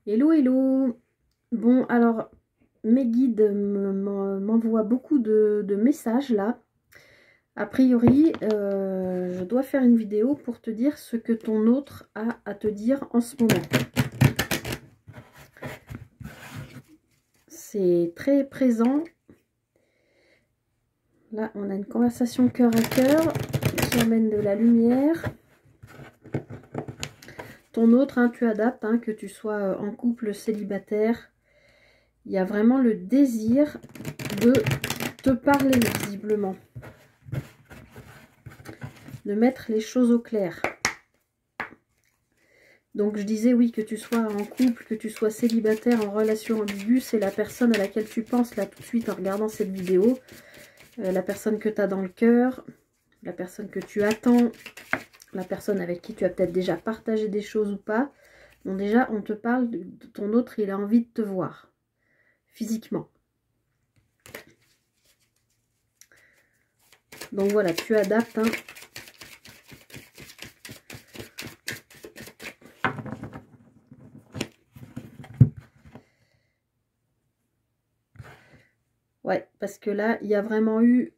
Hello, hello. Bon, alors, mes guides m'envoient beaucoup de messages là. A priori, je dois faire une vidéo pour te dire ce que ton autre a à te dire en ce moment. C'est très présent. Là, on a une conversation cœur à cœur qui amène de la lumière. Ton autre, hein, tu adaptes, hein, que tu sois en couple, célibataire. Il y a vraiment le désir de te parler, visiblement. De mettre les choses au clair. Donc je disais oui, que tu sois en couple, que tu sois célibataire, en relation ambiguë, c'est la personne à laquelle tu penses là tout de suite en regardant cette vidéo. La personne que tu as dans le cœur, la personne que tu attends, la personne avec qui tu as peut-être déjà partagé des choses ou pas. Donc déjà, on te parle de ton autre, il a envie de te voir, physiquement. Donc voilà, tu adaptes, hein. Ouais, parce que là, il y a vraiment eu...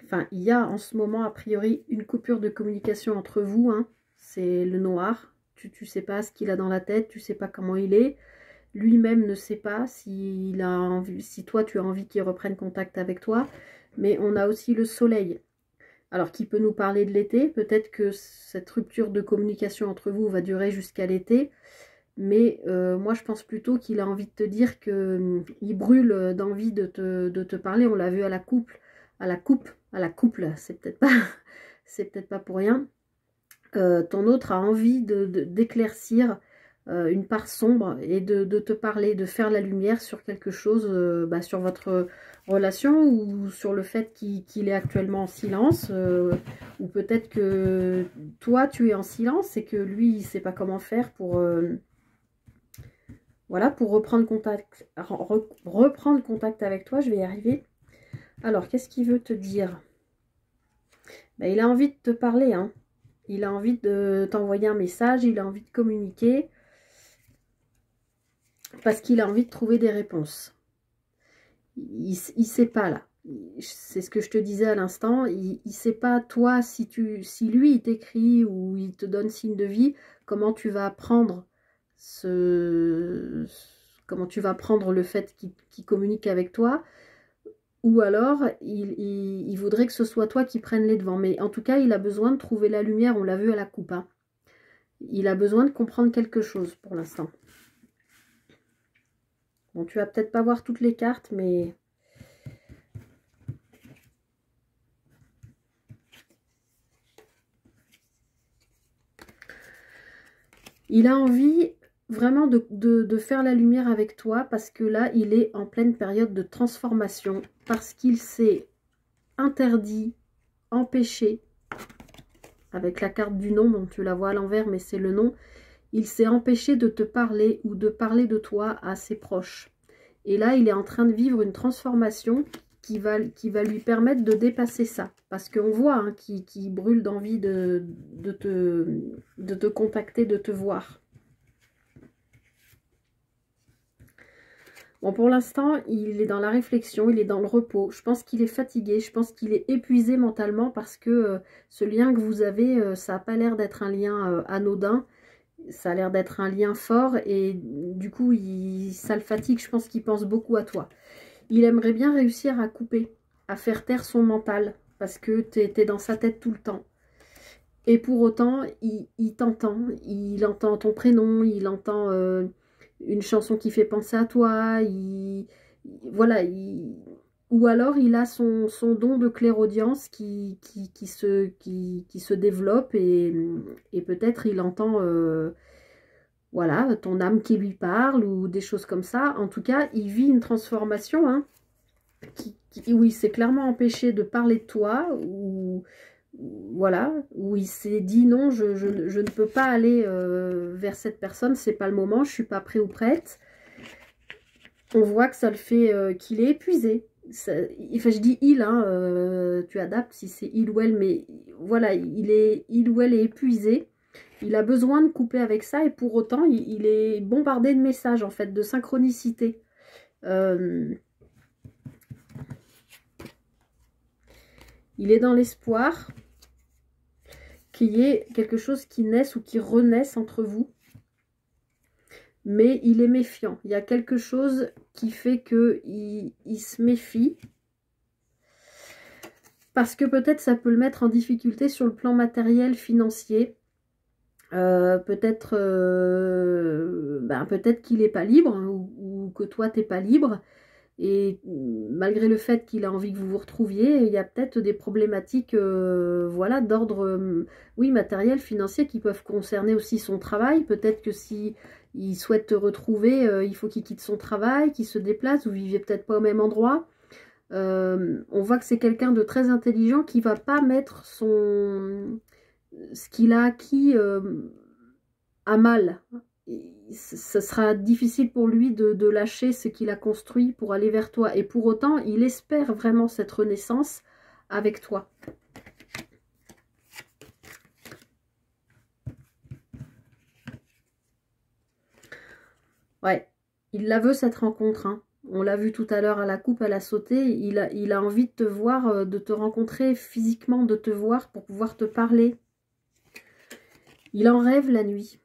Enfin, il y a en ce moment, a priori, une coupure de communication entre vous. Hein. C'est le noir. Tu sais pas ce qu'il a dans la tête, tu sais pas comment il est. Lui-même ne sait pas s'il a envie, si toi, tu as envie qu'il reprenne contact avec toi. Mais on a aussi le soleil. Alors, qui peut nous parler de l'été. Peut-être que cette rupture de communication entre vous va durer jusqu'à l'été. Mais moi, je pense plutôt qu'il a envie de te dire qu'il brûle d'envie de te parler. On l'a vu à la couple, c'est peut-être pas, c'est peut-être pas pour rien. Ton autre a envie d'éclaircir une part sombre et de te parler, de faire la lumière sur quelque chose, sur votre relation ou sur le fait qu'il est actuellement en silence, ou peut-être que toi, tu es en silence et que lui, il ne sait pas comment faire pour... Voilà, pour reprendre contact avec toi, je vais y arriver. Alors, qu'est-ce qu'il veut te dire? Ben, il a envie de te parler, hein. Il a envie de t'envoyer un message, il a envie de communiquer. Parce qu'il a envie de trouver des réponses. Il ne sait pas, là. C'est ce que je te disais à l'instant. Il ne sait pas, toi, si lui, il t'écrit ou il te donne signe de vie, comment tu vas prendre comment tu vas prendre le fait qu'il communique avec toi, ou alors il voudrait que ce soit toi qui prennes les devants. Mais en tout cas, il a besoin de trouver la lumière, on l'a vu à la coupe. Hein. Il a besoin de comprendre quelque chose pour l'instant. Bon, tu vas peut-être pas voir toutes les cartes, mais... Il a envie vraiment de faire la lumière avec toi parce que là, il est en pleine période de transformation, parce qu'il s'est interdit, empêché, avec la carte du nom, bon, tu la vois à l'envers, mais c'est le nom, il s'est empêché de te parler ou de parler de toi à ses proches. Et là, il est en train de vivre une transformation qui va lui permettre de dépasser ça. Parce qu'on voit hein, qu'il brûle d'envie de te contacter, de te voir. Bon, pour l'instant, il est dans la réflexion, il est dans le repos. Je pense qu'il est fatigué, je pense qu'il est épuisé mentalement parce que ce lien que vous avez, ça n'a pas l'air d'être un lien anodin. Ça a l'air d'être un lien fort et du coup, ça le fatigue. Je pense qu'il pense beaucoup à toi. Il aimerait bien réussir à couper, à faire taire son mental parce que tu es dans sa tête tout le temps. Et pour autant, il t'entend, il entend ton prénom, il entend une chanson qui fait penser à toi, voilà, ou alors il a son don de clairaudience qui se développe et peut-être il entend voilà, ton âme qui lui parle ou des choses comme ça. En tout cas, il vit une transformation hein, où il s'est clairement empêché de parler de toi ou voilà, où il s'est dit non, je ne peux pas aller vers cette personne, c'est pas le moment, je suis pas prêt ou prête. On voit que ça le fait, qu'il est épuisé. Ça, enfin, je dis il, hein, tu adaptes si c'est il ou elle, mais voilà, il ou elle est épuisé. Il a besoin de couper avec ça et pour autant, il est bombardé de messages, en fait, de synchronicité. Il est dans l'espoir qu'il y ait quelque chose qui naisse ou qui renaisse entre vous. Mais il est méfiant. Il y a quelque chose qui fait qu'il se méfie. Parce que peut-être ça peut le mettre en difficulté sur le plan matériel, financier. Peut-être qu'il n'est pas libre, hein, ou que toi t'es pas libre. Et malgré le fait qu'il a envie que vous vous retrouviez, il y a peut-être des problématiques voilà, d'ordre oui, matériel, financier, qui peuvent concerner aussi son travail. Peut-être que si il souhaite te retrouver, il faut qu'il quitte son travail, qu'il se déplace, vous vivez peut-être pas au même endroit. On voit que c'est quelqu'un de très intelligent qui va pas mettre ce qu'il a acquis à mal. Ce sera difficile pour lui de lâcher ce qu'il a construit pour aller vers toi. Et pour autant, il espère vraiment cette renaissance avec toi. Ouais, il la veut cette rencontre, hein. On l'a vu tout à l'heure à la coupe, elle a sauté. Il a envie de te voir, de te rencontrer physiquement, de te voir pour pouvoir te parler. Il en rêve la nuit.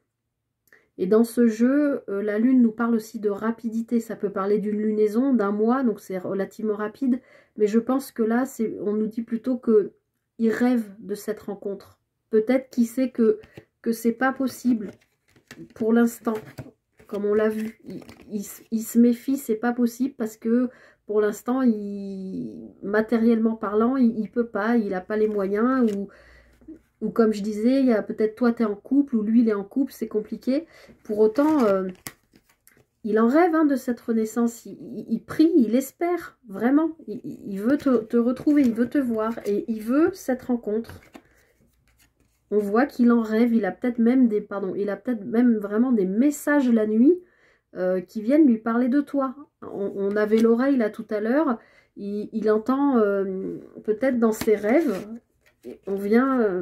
Et dans ce jeu, la lune nous parle aussi de rapidité. Ça peut parler d'une lunaison, d'un mois, donc c'est relativement rapide. Mais je pense que là, on nous dit plutôt qu'il rêve de cette rencontre. Peut-être qu'il sait que c'est pas possible pour l'instant, comme on l'a vu. Il se méfie, c'est pas possible parce que pour l'instant, matériellement parlant, il peut pas, il n'a pas les moyens ou comme je disais, il y a peut-être toi tu es en couple ou lui il est en couple, c'est compliqué. Pour autant, il en rêve, hein, de cette renaissance. Il prie, il espère, vraiment. Il veut te retrouver, il veut te voir et il veut cette rencontre. On voit qu'il en rêve, il a peut-être même vraiment des messages la nuit qui viennent lui parler de toi. On avait l'oreille là tout à l'heure, il entend peut-être dans ses rêves.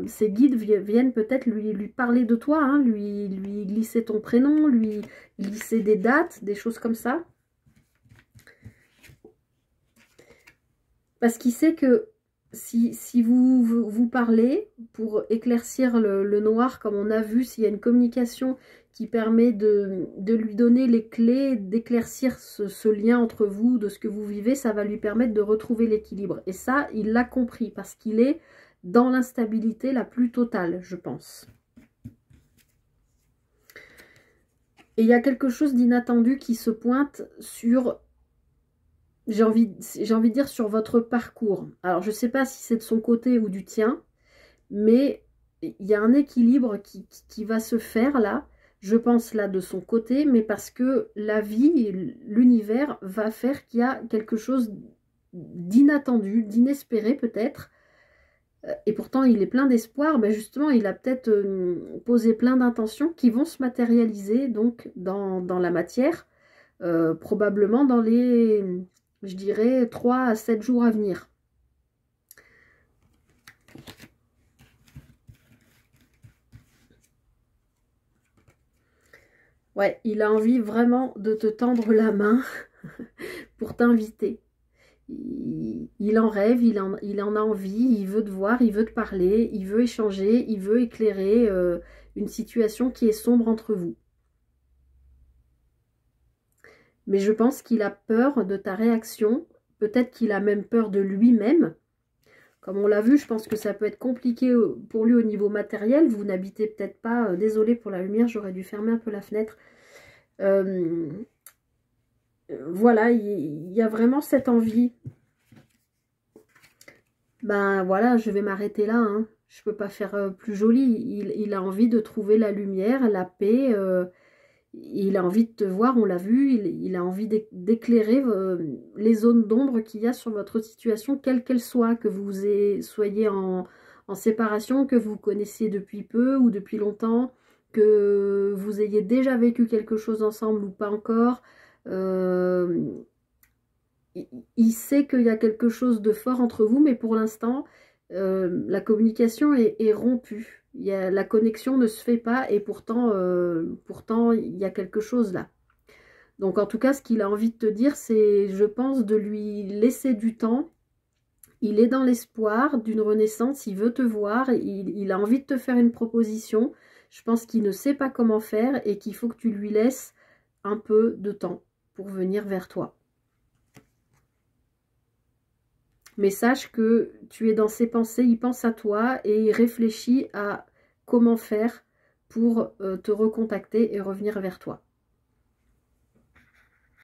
Ses guides viennent peut-être lui parler de toi, hein, lui glisser ton prénom, lui glisser des dates, des choses comme ça. Parce qu'il sait que si vous parlez pour éclaircir le noir, comme on a vu, s'il y a une communication qui permet de lui donner les clés, d'éclaircir ce lien entre vous, de ce que vous vivez, ça va lui permettre de retrouver l'équilibre. Et ça, il l'a compris parce qu'il est dans l'instabilité la plus totale, je pense. Et il y a quelque chose d'inattendu qui se pointe sur, j'ai envie de dire, sur votre parcours. Alors, je ne sais pas si c'est de son côté ou du tien, mais il y a un équilibre qui va se faire là, je pense là de son côté, mais parce que la vie, l'univers va faire qu'il y a quelque chose d'inattendu, d'inespéré peut-être. Et pourtant, il est plein d'espoir. Ben justement, il a peut-être posé plein d'intentions qui vont se matérialiser donc dans la matière, probablement dans les, je dirais, 3 à 7 jours à venir. Ouais, il a envie vraiment de te tendre la main pour t'inviter. Il en rêve, il en a envie, il veut te voir, il veut te parler, il veut échanger, il veut éclairer une situation qui est sombre entre vous. Mais je pense qu'il a peur de ta réaction, peut-être qu'il a même peur de lui-même. Comme on l'a vu, je pense que ça peut être compliqué pour lui au niveau matériel. Vous n'habitez peut-être pas, désolé pour la lumière, j'aurais dû fermer un peu la fenêtre. Voilà, il y a vraiment cette envie. Ben voilà, je vais m'arrêter là, hein. Je peux pas faire plus joli. Il a envie de trouver la lumière, la paix. Il a envie de te voir, on l'a vu. Il a envie d'éclairer les zones d'ombre qu'il y a sur votre situation, quelle qu'elle soit, que vous soyez en séparation, que vous connaissiez depuis peu ou depuis longtemps, que vous ayez déjà vécu quelque chose ensemble ou pas encore. Il sait qu'il y a quelque chose de fort entre vous, mais pour l'instant, la communication est rompue. La connexion ne se fait pas et pourtant, pourtant il y a quelque chose là. Donc en tout cas, ce qu'il a envie de te dire, c'est, je pense, de lui laisser du temps. Il est dans l'espoir d'une renaissance, il veut te voir, il a envie de te faire une proposition. Je pense qu'il ne sait pas comment faire et qu'il faut que tu lui laisses un peu de temps pour venir vers toi. Mais sache que tu es dans ses pensées, il pense à toi et il réfléchit à comment faire pour te recontacter et revenir vers toi.